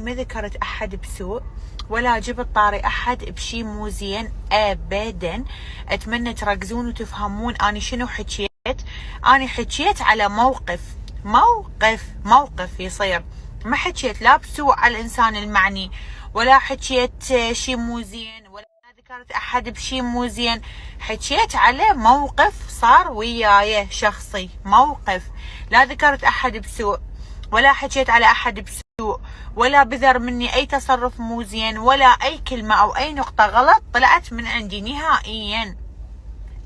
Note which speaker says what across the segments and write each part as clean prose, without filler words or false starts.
Speaker 1: ما ذكرت احد بسوء ولا جبت طاري احد بشي مو زين ابدا. اتمنى تركزون وتفهمون اني شنو حكيت. اني حكيت على موقف يصير، ما حكيت لا بسوء على الانسان المعني، ولا حكيت شي مو زين، ولا ذكرت احد بشي مو زين. حكيت على موقف صار وياي شخصي، موقف. لا ذكرت احد بسوء، ولا حكيت على احد بسوء، ولا بذر مني اي تصرف مو زين، ولا اي كلمة او اي نقطة غلط طلعت من عندي نهائيا.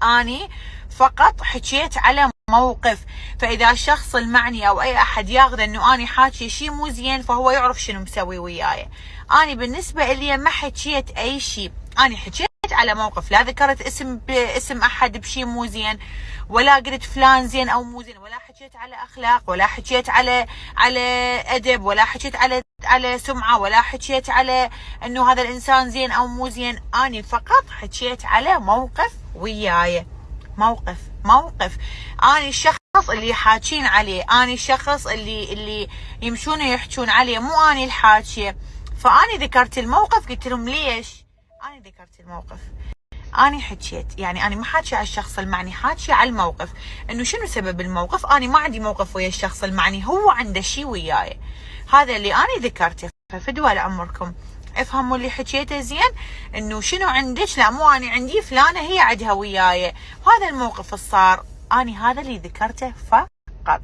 Speaker 1: اني فقط حكيت على موقف. فاذا الشخص المعني او اي احد ياخذ انه اني حاكي شيء مو زين فهو يعرف شنو مسوي وياي. اني بالنسبة لي ما حكيت اي شيء، اني حكيت على موقف. لا ذكرت اسم احد بشيء مو زين، ولا قلت فلان زين او مو زين، ولا حكيت على اخلاق، ولا حكيت على ادب، ولا حكيت على سمعة، ولا حكيت على انه هذا الانسان زين او مو زين. اني فقط حكيت على موقف وياي، موقف. اني الشخص اللي حاكين عليه، اني الشخص اللي يمشون يحجون عليه، مو اني الحاكيه. فاني ذكرت الموقف، قلت لهم ليش اني ذكرت الموقف. اني حكيت، يعني اني ما حاكي على الشخص المعني، حاكي على الموقف. انه شنو سبب الموقف؟ اني ما عندي موقف ويا الشخص المعني، هو عنده شيء وياي. هذا اللي اني ذكرته. ففدوا لعمركم افهموا اللي حكيته زين، انه شنو عندك. لا مو اني عندي فلانه هي عندها وياي، وهذا الموقف الصار. اني هذا اللي ذكرته فقط.